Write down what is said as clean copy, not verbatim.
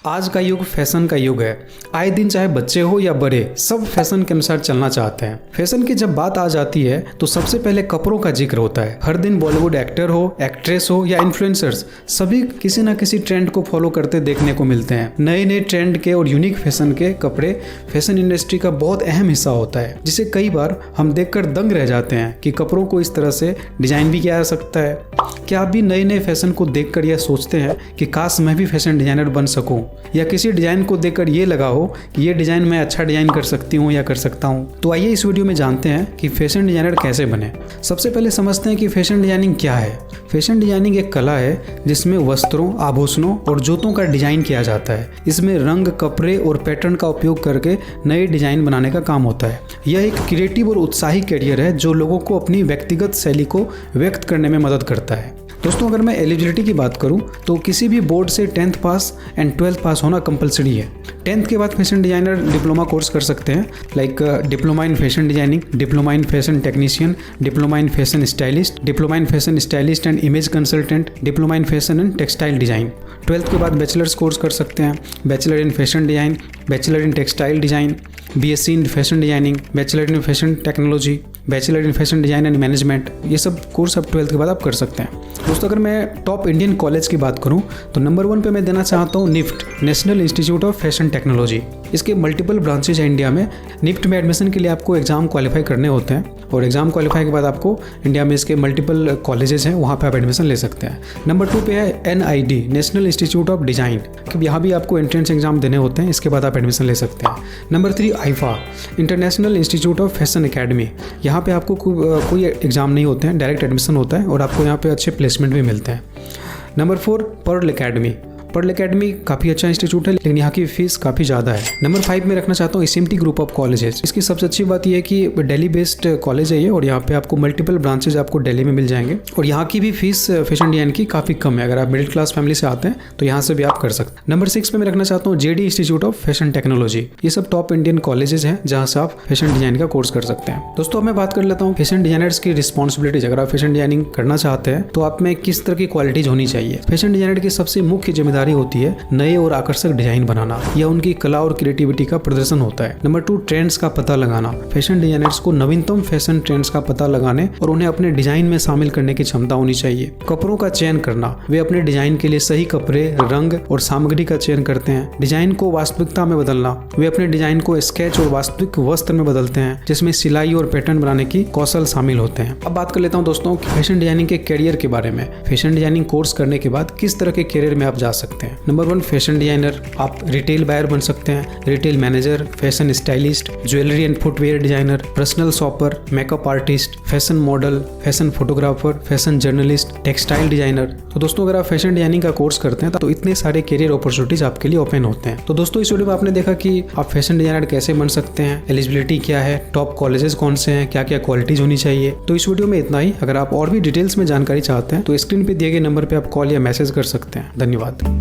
आज का युग फैशन का युग है। आए दिन चाहे बच्चे हो या बड़े, सब फैशन के अनुसार चलना चाहते हैं। फैशन की जब बात आ जाती है तो सबसे पहले कपड़ों का जिक्र होता है। हर दिन बॉलीवुड एक्टर हो, एक्ट्रेस हो या इन्फ्लुएंसर्स, सभी किसी न किसी ट्रेंड को फॉलो करते देखने को मिलते हैं। नए नए ट्रेंड के और यूनिक फैशन के कपड़े फैशन इंडस्ट्री का बहुत अहम हिस्सा होता है, जिसे कई बार हम देखकर दंग रह जाते हैं कि कपड़ों को इस तरह से डिजाइन भी किया जा सकता है। क्या आप भी नए नए फैशन को देखकर यह सोचते हैं कि काश मैं भी फैशन डिजाइनर बन सकूं, या किसी डिजाइन को देखकर ये लगा हो कि ये डिजाइन मैं अच्छा डिजाइन कर सकती हूँ या कर सकता हूँ? तो आइए इस वीडियो में जानते हैं कि फैशन डिजाइनर कैसे बने। सबसे पहले समझते हैं कि फैशन डिजाइनिंग क्या है। फैशन डिजाइनिंग एक कला है जिसमें वस्त्रों, आभूषणों और जूतों का डिजाइन किया जाता है। इसमें रंग, कपड़े और पैटर्न का उपयोग करके नए डिजाइन बनाने का काम होता है। यह एक क्रिएटिव और उत्साही करियर है जो लोगों को अपनी व्यक्तिगत शैली को व्यक्त करने में मदद करता है। दोस्तों, अगर मैं एलिजिबिलिटी की बात करूं तो किसी भी बोर्ड से 10th पास एंड 12th पास होना कंपलसरी है। 10th के बाद फैशन डिजाइनर डिप्लोमा कोर्स कर सकते हैं, like diploma in fashion designing, diploma in fashion technician, diploma in fashion stylist, diploma in fashion stylist and image consultant, diploma in fashion and textile design. 12th के बाद bachelors course कर सकते हैं, bachelor in fashion design, bachelor in textile design, BSc in fashion designing, bachelor in fashion technology, bachelor in fashion design and management. ये सब course अब 12th के बाद आप कर सकते हैं। दोस्तों, अगर मैं टॉप इंडियन कॉलेज की बात करूं तो नंबर 1 पे मैं देना चाहता हूं NIFT, national institute of fashion technology. इसके मल्टीपल ब्रांचेज हैं इंडिया में। निफ्ट में एडमिशन के लिए आपको एग्जाम क्वालिफाई करने होते हैं और एग्जाम क्वालिफाई के बाद आपको इंडिया में इसके मल्टीपल कॉलेजेस हैं, वहाँ पे आप एडमिशन ले सकते हैं। नंबर 2 पे है NID, national institute of design. यहाँ भी आपको एंट्रेंस एग्जाम देने होते हैं, इसके बाद आप एडमिशन ले सकते हैं। Number 3 IFA, international institute of fashion academy. यहाँ पे आपको कोई एग्जाम नहीं होते हैं, डायरेक्ट एडमिशन होता है और आपको यहाँ पे अच्छे प्लेसमेंट भी मिलते हैं। Number 4 pearl academy. Pearl academy काफ़ी अच्छा इंस्टीट्यूट है, लेकिन यहाँ की फीस काफ़ी ज़्यादा है। नंबर 5 में रखना चाहता हूँ SMT ग्रुप ऑफ कॉलेजेस। इसकी सबसे अच्छी बात यह है कि दिल्ली बेस्ड कॉलेज है ये, और यहाँ पे आपको मल्टीपल ब्रांचेज आपको दिल्ली में मिल जाएंगे, और यहाँ की भी फीस फैशन डिजाइन की काफ़ी कम है। अगर आप मिडिल क्लास फैमिली से आते हैं तो यहाँ से भी आप कर सकते हैं। नंबर 6 पे मैं रखना चाहता हूँ JD institute of fashion technology. ये सब टॉप इंडियन कॉलेजेस हैं जहाँ से आप फैशन डिजाइन का कोर्स कर सकते हैं। दोस्तों, अब मैं बात कर लेता हूँ फैशन डिजाइनर्स की रिस्पॉन्सिबिलिटीज। अगर आप फैशन डिजाइनिंग करना चाहते हैं तो आप में किस तरह की क्वालिटीज होनी चाहिए। फैशन डिजाइनर की सबसे मुख्य जिम्मेदारी होती है नए और आकर्षक डिजाइन बनाना। यह उनकी कला और क्रिएटिविटी का प्रदर्शन होता है। नंबर 2 ट्रेंड्स का पता लगाना। फैशन डिजाइनर्स को नवीनतम फैशन ट्रेंड्स का पता लगाने और उन्हें अपने डिजाइन में शामिल करने की क्षमता होनी चाहिए। कपड़ों का चयन करना। वे अपने डिजाइन के लिए सही कपड़े, रंग और सामग्री का चयन करते हैं। डिजाइन को वास्तविकता में बदलना। वे अपने डिजाइन को स्केच और वास्तविक वस्त्र में बदलते हैं, जिसमें सिलाई और पैटर्न बनाने की कौशल शामिल होते हैं। अब बात कर लेता हूँ दोस्तों फैशन डिजाइनिंग के करियर के बारे में। फैशन डिजाइनिंग कोर्स करने के बाद किस तरह के करियर में आप जा सकते हैं। Number 1 fashion designer. आप रिटेल बायर बन सकते हैं, retail manager, fashion stylist, jewellery and footwear designer, personal shopper, makeup artist, fashion model, fashion photographer, fashion journalist, textile designer. तो दोस्तों, अगर आप फैशन डिजाइनिंग का कोर्स करते हैं तो इतने सारे करियर अपॉर्चुनिटीज आपके लिए ओपन होते हैं। तो दोस्तों, इस वीडियो में आपने देखा कि आप फैशन डिजाइनर कैसे बन सकते हैं, एलिजिबिलिटी क्या है, टॉप कॉलेजेस कौन से हैं, क्या क्या क्वालिटीज होनी चाहिए। तो इस वीडियो में इतना ही। अगर आप और भी डिटेल्स में जानकारी चाहते हैं तो स्क्रीन पे दिए गए नंबर पे आप कॉल या मैसेज कर सकते हैं। धन्यवाद।